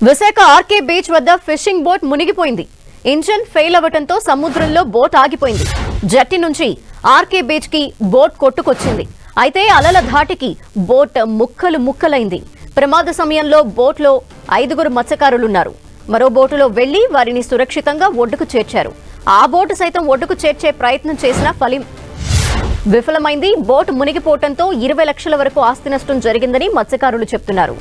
Visakha RK beach వద్ద fishing boat మునిగిపోయింది. Engine fail అవ్వడంతో సముద్రంలో బోట్ ఆగిపోయింది. జట్టి నుంచి ఆర్కే బీచ్ కి బోట్ కొట్టుకొచ్చింది. అయితే అలల ధాటికి బోట్ ముక్కలైంది. ప్రమాద సమయంలో బోట్లో 5 మత్స్యకారులున్నారు. మరో బోటులో వెళ్లి వారిని సురక్షితంగా ఒడ్డుకు చేర్చారు. ఆ బోటు సైతం ఒడ్డుకు చేర్చే ప్రయత్నం చేసినా విఫలమైంది. బోట్ మునిగిపోవడంతో 20 లక్షల వరకు ఆస్తి నష్టం జరిగిందని మత్స్యకారులు చెప్తున్నారు.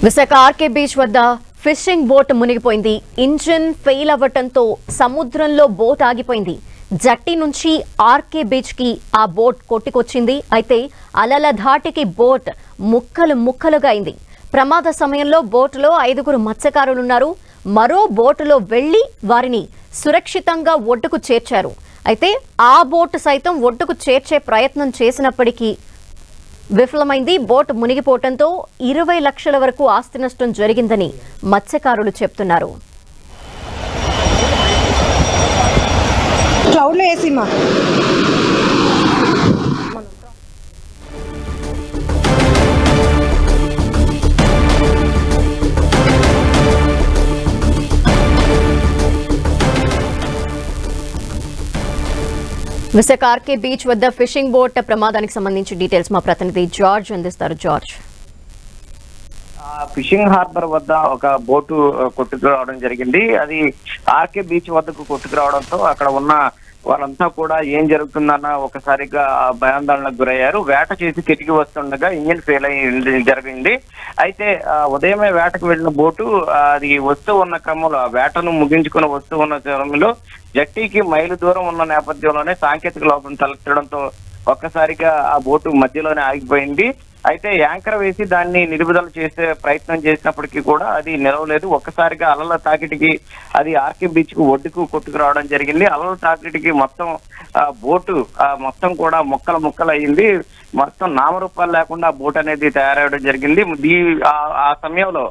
విశాఖ ఆర్కే బీచ్ వద్ద ఫిషింగ్ బోట్ మునిగిపోయింది. ఇంజిన్ ఫెయిల్ అవ్వటంతో సముద్రంలో బోట్ ఆగిపోయింది. జట్టి నుంచి ఆర్కే బీచ్ కి ఆ బోట్ కొట్టుకొచ్చింది. అయితే అలల ధాటికి బోట్ ముక్కలుగా అయింది. ప్రమాద సమయంలో బోటులో 5 మత్స్యకారులున్నారు. మరో బోటులో వెళ్లి వారిని సురక్షితంగా ఒడ్డుకు చేర్చారు. అయితే ఆ బోటు సైతం ఒడ్డుకు చేర్చే ప్రయత్నం చేసినప్పటికీ విఫలమైంది. బోట్ మునిగిపోవడంతో 20 లక్షల వరకు ఆస్తి నష్టం జరిగిందని మత్స్యకారులు చెప్తున్నారు. విశాఖ ఆర్కే బీచ్ వద్ద ఫిషింగ్ బోట్ ప్రమాదానికి సంబంధించి డీటెయిల్స్ మా ప్రతినిధి జార్జ్ అందిస్తారు. జార్జ్, ఫిషింగ్ హార్బర్ వద్ద ఒక బోటు కొట్టుకురావడం జరిగింది. అది ఆర్కే బీచ్ వద్దకు కొట్టుకురావడంతో అక్కడ ఉన్న వాళ్ళంతా కూడా ఏం జరుగుతుందన్న ఒకసారిగా భయాందోళనకు గురయ్యారు. వేట చేసి తిరిగి వస్తుండగా ఇంజిన్ ఫెయిల్ అయ్యి జరిగింది. అయితే ఉదయమే వేటకు వెళ్లిన బోటు అది వస్తూ ఉన్న క్రమంలో వేటను ముగించుకుని వస్తూ ఉన్న క్రమంలో జట్టీకి మైలు దూరం ఉన్న నేపథ్యంలోనే సాంకేతిక లోపం తలెత్తడంతో ఒక్కసారిగా ఆ బోటు మధ్యలోనే ఆగిపోయింది. అయితే యాంకర్ వేసి దాన్ని నిలుపుదల చేసే ప్రయత్నం చేసినప్పటికీ కూడా అది నిలవలేదు. ఒక్కసారిగా అలల తాకిటికి అది ఆర్కే బీచ్ కు ఒడ్డుకు కొట్టుకురావడం జరిగింది. అలల తాకిటికి మొత్తం బోటు మొత్తం కూడా ముక్కలు అయ్యింది. మొత్తం నామరూపాలు లేకుండా బోట్ అనేది తయారవడం జరిగింది. ఆ సమయంలో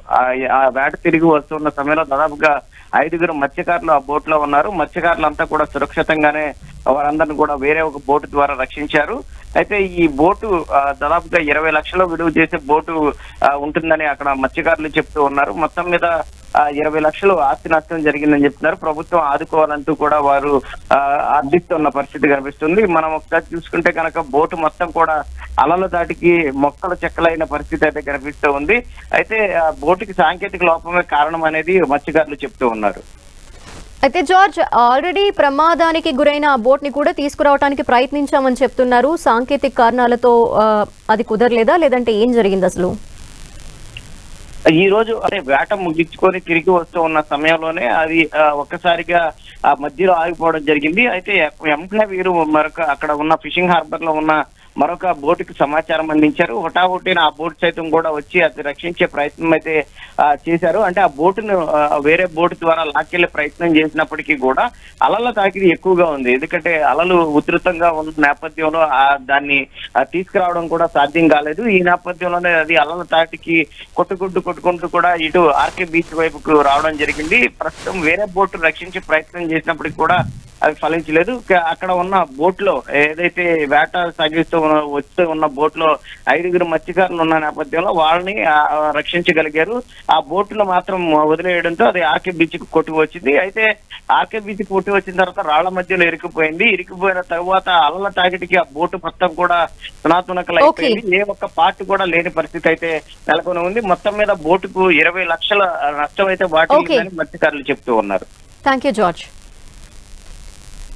ఆ వేట తిరిగి వస్తున్న సమయంలో దాదాపుగా 5 మత్స్యకారులు ఆ బోట్ లో ఉన్నారు. మత్స్యకారులంతా కూడా సురక్షితంగానే వారందరిని కూడా వేరే ఒక బోటు ద్వారా రక్షించారు. అయితే ఈ బోటు దాదాపుగా 20 లక్షలు విలువ చేసే బోటు ఉంటుందని అక్కడ మత్స్యకారులు చెప్తూ ఉన్నారు. మొత్తం మీద 20 లక్షలు ఆస్తి నష్టం జరిగిందని చెప్తున్నారు. ప్రభుత్వం ఆదుకోవాలంటూ కూడా వారు అర్థిస్తున్న పరిస్థితి కనిపిస్తుంది. మనం ఒకసారి చూసుకుంటే కనుక బోటు మొత్తం కూడా అలల దాటికి మొక్కలు చెక్కలైన పరిస్థితి అయితే కనిపిస్తూ ఉంది. అయితే బోటుకి సాంకేతిక లోపమే కారణం అనేది మత్స్యకారులు చెప్తూ ఉన్నారు. అయితే జార్జ్, ఆల్రెడీ ప్రమాదానికి గురైన ఆ బోట్ ని కూడా తీసుకురావడానికి ప్రయత్నించామని చెప్తున్నారు. సాంకేతిక కారణాలతో అది కుదరలేదా, లేదంటే ఏం జరిగింది అసలు? ఈ రోజు అంటే వేట ముగించుకొని తిరిగి వస్తూ ఉన్న సమయంలోనే అది ఒక్కసారిగా ఆ మధ్యలో ఆగిపోవడం జరిగింది. అయితే వెంటనే వీరు మరొక అక్కడ ఉన్న ఫిషింగ్ హార్బర్ లో ఉన్న మరొక బోటుకి సమాచారం అందించారు. హుటాహుటిన ఆ బోట్ సైతం కూడా వచ్చి అది రక్షించే ప్రయత్నం అయితే చేశారు. అంటే ఆ బోటును వేరే బోటు ద్వారా లాక్కెళ్లే ప్రయత్నం చేసినప్పటికీ కూడా అలల తాకిడి ఎక్కువగా ఉంది. ఎందుకంటే అలలు ఉధృతంగా ఉన్న నేపథ్యంలో దాన్ని తీసుకురావడం కూడా సాధ్యం కాలేదు. ఈ నేపథ్యంలోనే అది అలల తాకిడికి కొట్టుకుంటూ కూడా ఇటు ఆర్కే బీచ్ వైపుకు రావడం జరిగింది. ప్రస్తుతం వేరే బోటు రక్షించే ప్రయత్నం చేసినప్పటికీ కూడా అది ఫలించలేదు. అక్కడ ఉన్న బోట్ లో ఏదైతే వేట సాగిస్తూ వస్తూ ఉన్న బోట్ లో 5 మత్స్యకారులు ఉన్న నేపథ్యంలో వాళ్ళని రక్షించగలిగారు. ఆ బోటును మాత్రం వదిలేయడంతో అది ఆర్కే బీచ్ కు కొట్టుకు వచ్చింది. అయితే ఆర్కే బీచ్ కొట్టుకు వచ్చిన తర్వాత రాళ్ల మధ్యలో ఇరికిపోయిన తర్వాత అలల తాకిటికి ఆ బోటు మొత్తం కూడా సునాతునకలు అయిపోయింది. ఏ ఒక్క పార్ట్ కూడా లేని పరిస్థితి అయితే నెలకొని ఉంది. మొత్తం మీద బోటుకు 20 లక్షల నష్టం అయితే వాటిల్లిందని మత్స్యకారులు చెప్తూ ఉన్నారు. Thank you George.